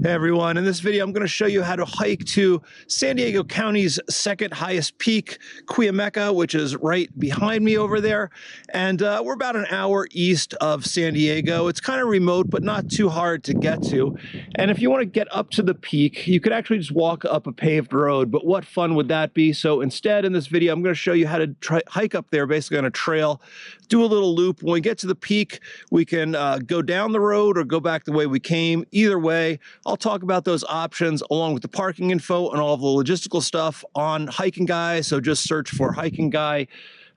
Hey everyone, in this video I'm going to show you how to hike to San Diego County's second highest peak, Cuyamaca, which is right behind me over there. And we're about an hour east of San Diego. It's kind of remote, but not too hard to get to. And if you want to get up to the peak, you could actually just walk up a paved road, but what fun would that be? So instead, in this video, I'm going to show you how to hike up there, basically on a trail, do a little loop. When we get to the peak, we can go down the road or go back the way we came. Either way, I'll talk about those options along with the parking info and all of the logistical stuff on Hiking Guy. So just search for Hiking Guy,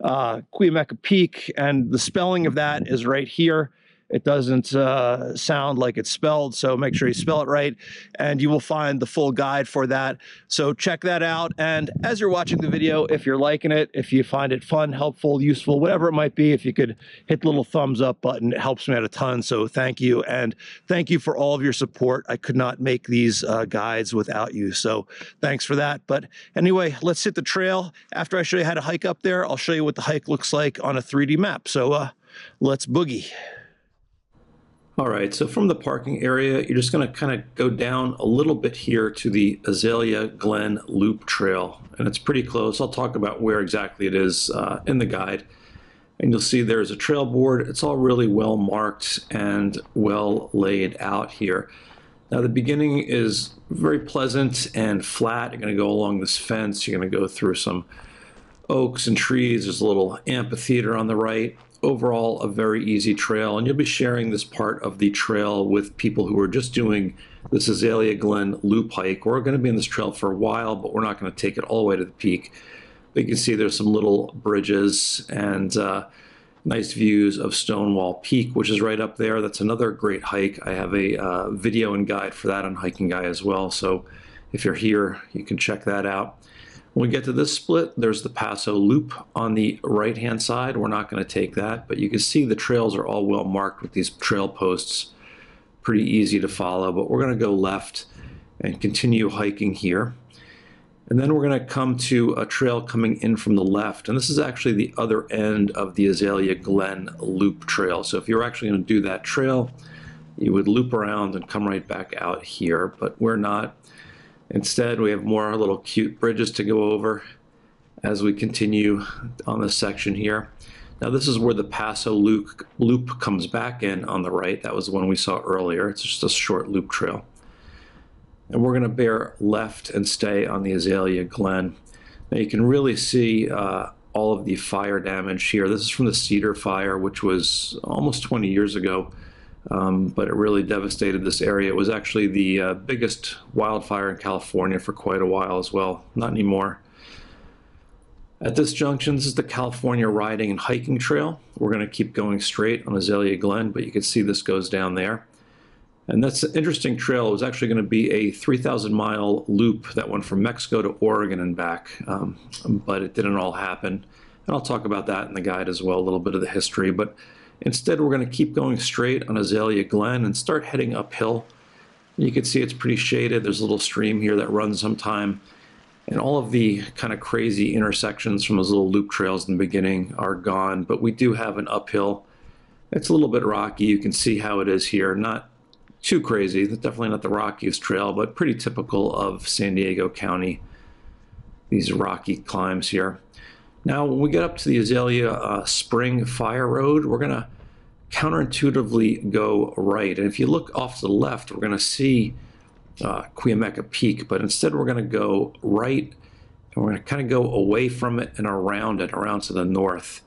Cuyamaca Peak, and the spelling of that is right here. It doesn't sound like it's spelled, so make sure you spell it right, and you will find the full guide for that. So check that out, and as you're watching the video, if you're liking it, if you find it fun, helpful, useful, whatever it might be, if you could hit the little thumbs up button, it helps me out a ton, so thank you, and thank you for all of your support. I could not make these guides without you, so thanks for that. But anyway, let's hit the trail. After I show you how to hike up there, I'll show you what the hike looks like on a 3D map, so let's boogie. All right, so from the parking area, you're just going to kind of go down a little bit here to the Azalea Glen Loop Trail, and it's pretty close. I'll talk about where exactly it is in the guide. And you'll see there's a trail board. It's all really well marked and well laid out here. Now the beginning is very pleasant and flat. You're going to go along this fence. You're going to go through some oaks and trees. There's a little amphitheater on the right. Overall, a very easy trail, and you'll be sharing this part of the trail with people who are just doing this Azalea Glen loop hike. We're going to be on this trail for a while, but we're not going to take it all the way to the peak. But you can see there's some little bridges and nice views of Stonewall Peak, which is right up there. That's another great hike. I have a video and guide for that on Hiking Guy as well, so if you're here, you can check that out. When we get to this split, there's the Paso Loop on the right-hand side. We're not going to take that, but you can see the trails are all well marked with these trail posts. Pretty easy to follow, but we're going to go left and continue hiking here. And then we're going to come to a trail coming in from the left, and this is actually the other end of the Azalea Glen Loop Trail. So if you're actually going to do that trail, you would loop around and come right back out here, but we're not. Instead, we have more little cute bridges to go over as we continue on this section here. Now this is where the Paso loop comes back in on the right. That was the one we saw earlier. It's just a short loop trail. And we're going to bear left and stay on the Azalea Glen. Now you can really see all of the fire damage here. This is from the Cedar Fire, which was almost 20 years ago. But it really devastated this area. It was actually the biggest wildfire in California for quite a while as well. Not anymore. At this junction, this is the California Riding and Hiking Trail. We're going to keep going straight on Azalea Glen, but you can see this goes down there. And that's an interesting trail. It was actually going to be a 3,000-mile loop that went from Mexico to Oregon and back, but it didn't all happen. And I'll talk about that in the guide as well, a little bit of the history. But instead, we're going to keep going straight on Azalea Glen and start heading uphill. You can see it's pretty shaded. There's a little stream here that runs sometime. And all of the kind of crazy intersections from those little loop trails in the beginning are gone. But we do have an uphill. It's a little bit rocky. You can see how it is here. Not too crazy. Definitely not the rockiest trail, but pretty typical of San Diego County, these rocky climbs here. Now, when we get up to the Azalea Spring Fire Road, we're going to counterintuitively go right. And if you look off to the left, we're going to see Cuyamaca Peak, but instead we're going to go right, and we're going to kind of go away from it and around it, around to the north.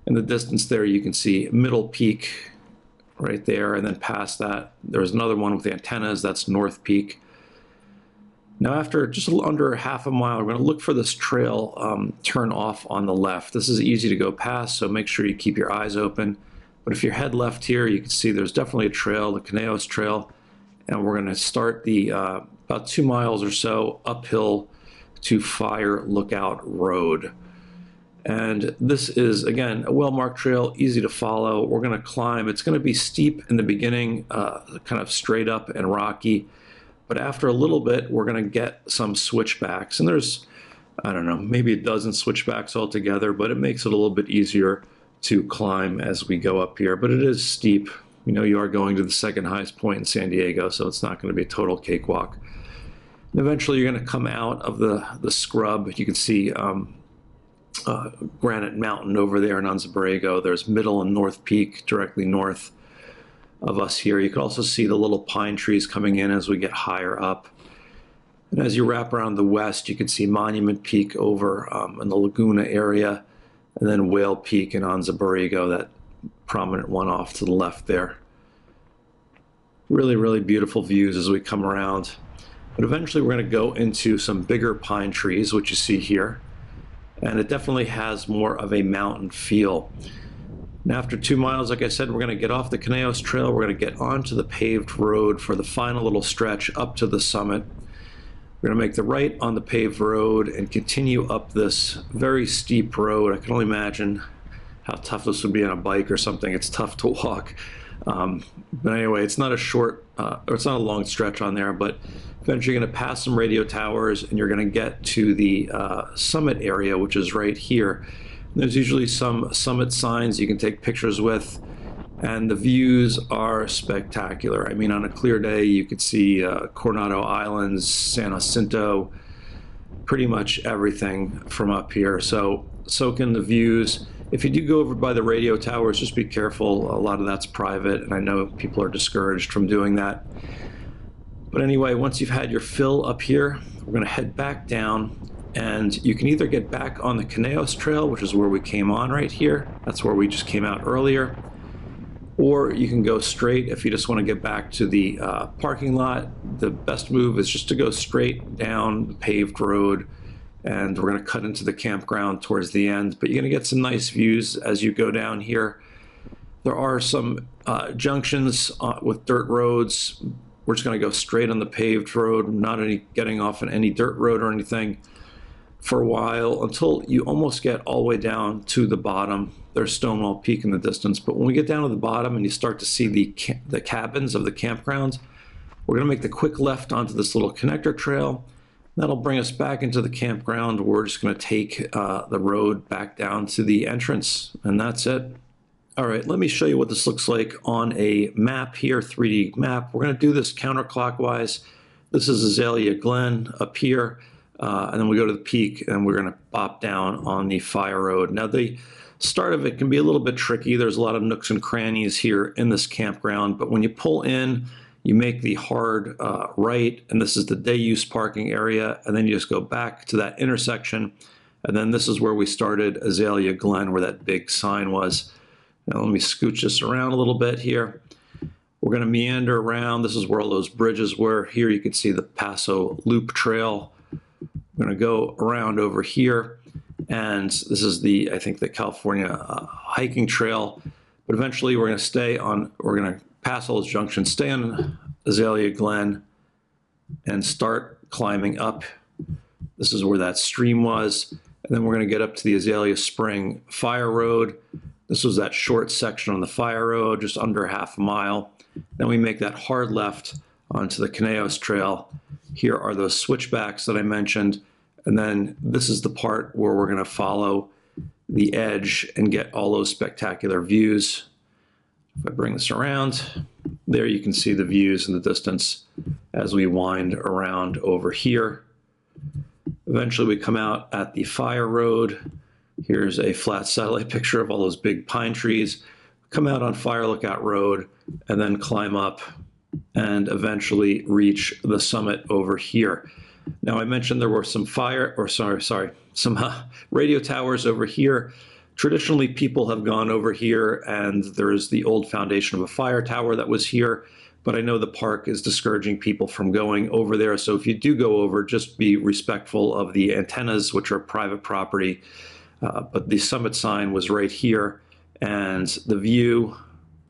In the distance there, you can see Middle Peak right there, and then past that, there's another one with antennas. That's North Peak. Now after just a little under half a mile, we're going to look for this trail turn off on the left. This is easy to go past, so make sure you keep your eyes open. But if you head left here, you can see there's definitely a trail, the Conejos Trail, and we're going to start the about 2 miles or so uphill to Fire Lookout Road. And this is, again, a well-marked trail, easy to follow. We're going to climb. It's going to be steep in the beginning, kind of straight up and rocky. But after a little bit, we're going to get some switchbacks. And there's, I don't know, maybe a dozen switchbacks altogether, but it makes it a little bit easier to climb as we go up here. But it is steep, you know you are going to the second highest point in San Diego, so it's not going to be a total cakewalk. And eventually you're going to come out of the scrub. You can see Granite Mountain over there in Anza Borrego. There's Middle and North Peak directly north of us here. You can also see the little pine trees coming in as we get higher up. And as you wrap around the west, you can see Monument Peak over in the Laguna area, and then Whale Peak in Anza Borrego, that prominent one off to the left there. Really, really beautiful views as we come around. But eventually we're going to go into some bigger pine trees, which you see here. And it definitely has more of a mountain feel. And after 2 miles, like I said, we're going to get off the Conejos Trail. We're going to get onto the paved road for the final little stretch up to the summit. We're going to make the right on the paved road and continue up this very steep road. I can only imagine how tough this would be on a bike or something. It's tough to walk. But anyway, it's not a short, or it's not a long stretch on there, but eventually you're going to pass some radio towers and you're going to get to the summit area, which is right here. And there's usually some summit signs you can take pictures with, and the views are spectacular. I mean, on a clear day, you could see Coronado Islands, San Jacinto, pretty much everything from up here. So soak in the views. If you do go over by the radio towers, just be careful. A lot of that's private, and I know people are discouraged from doing that. But anyway, once you've had your fill up here, we're going to head back down, and you can either get back on the Conejos Trail, which is where we came on right here. That's where we just came out earlier. Or you can go straight if you just want to get back to the parking lot. The best move is just to go straight down the paved road, and we're going to cut into the campground towards the end. But you're going to get some nice views as you go down here. There are some junctions with dirt roads. We're just going to go straight on the paved road, not getting off on any dirt road or anything for a while until you almost get all the way down to the bottom. There's Stonewall Peak in the distance, but when we get down to the bottom and you start to see the cabins of the campground, we're going to make the quick left onto this little connector trail. That'll bring us back into the campground. We're just going to take the road back down to the entrance, and that's it. All right, let me show you what this looks like on a map here, 3D map. We're going to do this counterclockwise. This is Azalea Glen up here, and then we go to the peak, and we're going to bop down on the Fire Road. Now, the start of it can be a little bit tricky. There's a lot of nooks and crannies here in this campground, but when you pull in, you make the hard right, and this is the day use parking area, and then you just go back to that intersection, and then this is where we started Azalea Glen, where that big sign was. Now let me scooch this around a little bit here. We're going to meander around. This is where all those bridges were. Here you can see the Paso Loop Trail. We're going to go around over here, and this is I think the California hiking trail. But eventually we're going to pass all those junctions, stay on Azalea Glen, and start climbing up. This is where that stream was, and then we're going to get up to the Azalea Spring Fire Road. This was that short section on the Fire Road, just under half a mile. Then we make that hard left onto the Conejos Trail. Here are those switchbacks that I mentioned, and then this is the part where we're going to follow the edge and get all those spectacular views. If I bring this around, there you can see the views in the distance as we wind around over here. Eventually we come out at the Fire Road. Here's a flat satellite picture of all those big pine trees. Come out on Fire Lookout Road and then climb up and eventually reach the summit over here. Now I mentioned there were some radio towers over here. Traditionally, people have gone over here, and there's the old foundation of a fire tower that was here, but I know the park is discouraging people from going over there. So if you do go over, just be respectful of the antennas, which are private property. But the summit sign was right here, and the view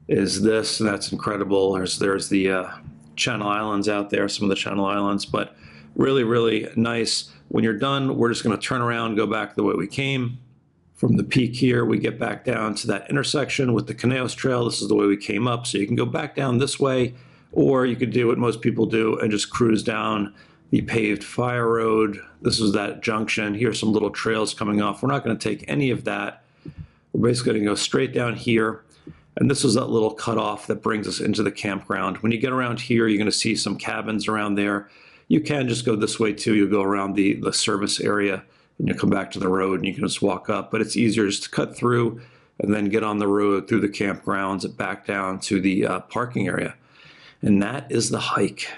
is this, and that's incredible. There's the Channel Islands out there, some of the Channel Islands, but really, really nice. When you're done, we're just going to turn around, go back the way we came. From the peak here, we get back down to that intersection with the Conejos Trail. This is the way we came up, so you can go back down this way, or you could do what most people do and just cruise down the paved Fire Road. This is that junction. Here's some little trails coming off. We're not going to take any of that. We're basically going to go straight down here, And this was that little cutoff that brings us into the campground. When you get around here, you're going to see some cabins around there. You can just go this way too. You'll go around the service area and you'll come back to the road and you can just walk up. But it's easier just to cut through and then get on the road through the campgrounds and back down to the parking area. And that is the hike.